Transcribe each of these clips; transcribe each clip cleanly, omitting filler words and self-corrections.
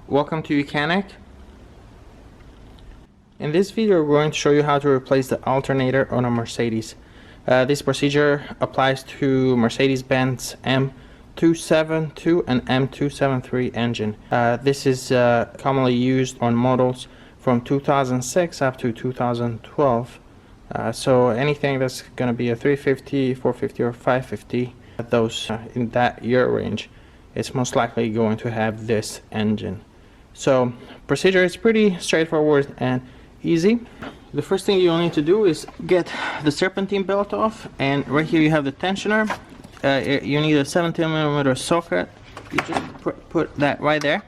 Welcome to YOUCANIC. In this video we're going to show you how to replace the alternator on a Mercedes. This procedure applies to Mercedes-Benz M272 and M273 engine. This is commonly used on models from 2006 up to 2012. So anything that's going to be a 350, 450 or 550, those in that year range, it's most likely going to have this engine. So procedure is pretty straightforward and easy. The first thing you'll need to do is get the serpentine belt off, and right here you have the tensioner. You need a 17mm socket. You just put that right there,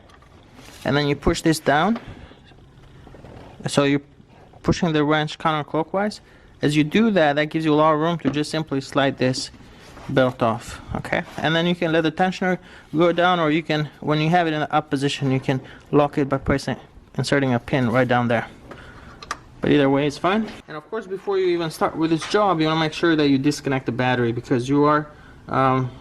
and then you push this down. So you're pushing the wrench counterclockwise. As you do that, that gives you a lot of room to just simply slide this belt off. Okay, and then you can let the tensioner go down, or you can, when you have it in the up position, you can lock it by inserting a pin right down there. But either way it's fine. And of course, before you even start with this job, you want to make sure that you disconnect the battery, because you are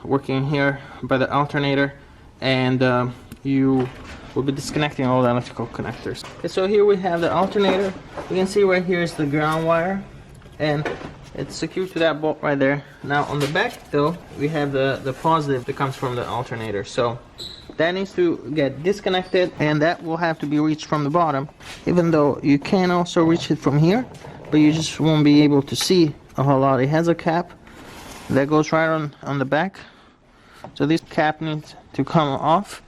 working here by the alternator, and you will be disconnecting all the electrical connectors. Okay, so here we have the alternator. You can see right here is the ground wire, and it's secured to that bolt right there. Now on the back though, we have the positive that comes from the alternator. So that needs to get disconnected, and that will have to be reached from the bottom, even though you can also reach it from here, but you just won't be able to see a whole lot. It has a cap that goes right on the back, so this cap needs to come off,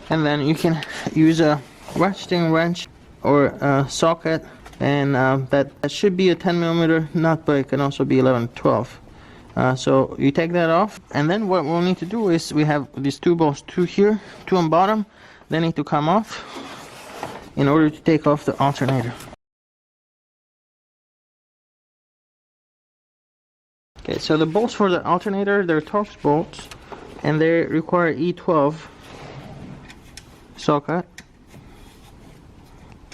and then you can use a ratcheting wrench or a socket, and that should be a 10mm nut, but it can also be 11-12. So you take that off, and then what we'll need to do is, we have these two bolts, two here, two on bottom. They need to come off in order to take off the alternator. Okay, so the bolts for the alternator, they're Torx bolts, and they require E12 socket.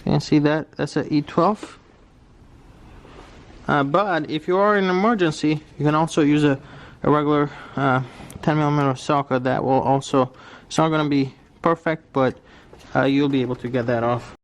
You can see that, that's a E12. But if you are in an emergency, you can also use a regular 10mm socket. That will also, it's not going to be perfect, but you'll be able to get that off.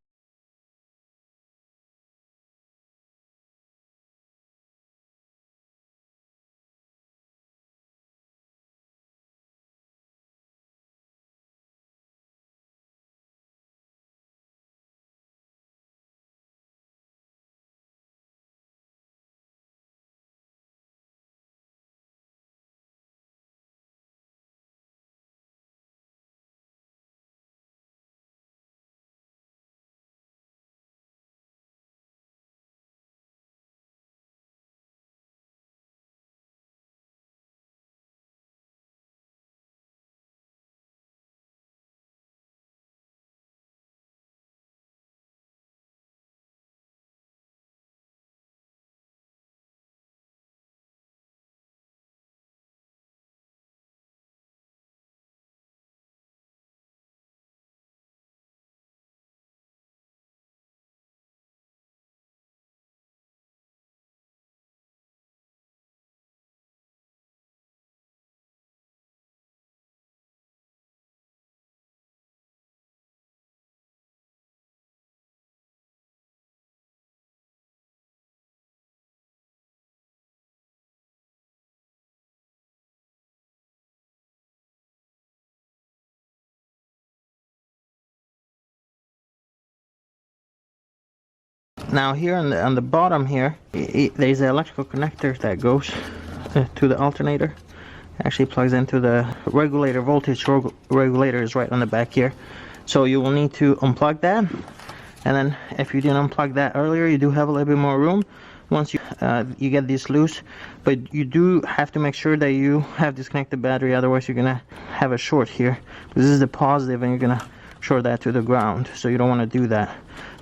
Now here on the bottom here, there's an electrical connector that goes to the alternator. Actually plugs into the regulator, voltage regulator is right on the back here. So you will need to unplug that, and then if you didn't unplug that earlier, you do have a little bit more room once you get this loose. But you do have to make sure that you have disconnected the battery, otherwise you're gonna have a short here. This is the positive, and you're gonna short that to the ground, so you don't want to do that.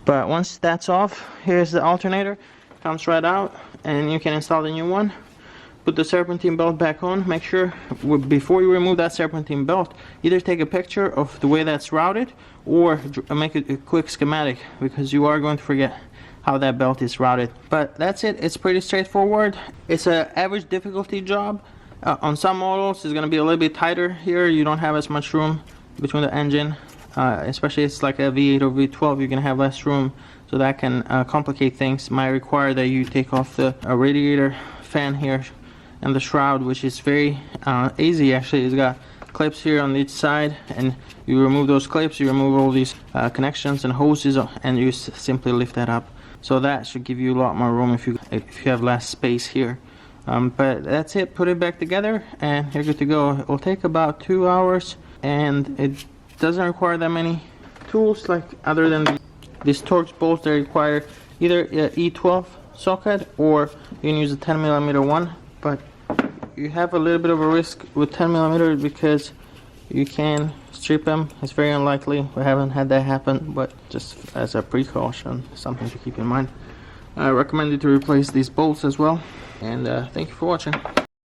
But once that's off, here's the alternator, comes right out, and you can install the new one. Put the serpentine belt back on. Make sure before you remove that serpentine belt, either take a picture of the way that's routed, or make a quick schematic, because you are going to forget how that belt is routed. But that's it. It's pretty straightforward. It's an average difficulty job. On some models it's going to be a little bit tighter here. You don't have as much room between the engine especially it's like a V8 or V12, you're gonna have less room, so that can complicate things. Might require that you take off the radiator fan here and the shroud, which is very easy actually. It's got clips here on each side, and you remove those clips, you remove all these connections and hoses, and you simply lift that up. So that should give you a lot more room if you have less space here. But that's it. Put it back together and you're good to go. It will take about 2 hours, and it doesn't require that many tools, like other than these Torx bolts that require either a E12 socket or you can use a 10mm one. But you have a little bit of a risk with 10mm because you can strip them. It's very unlikely. We haven't had that happen, but just as a precaution, something to keep in mind. I recommend you to replace these bolts as well. And thank you for watching.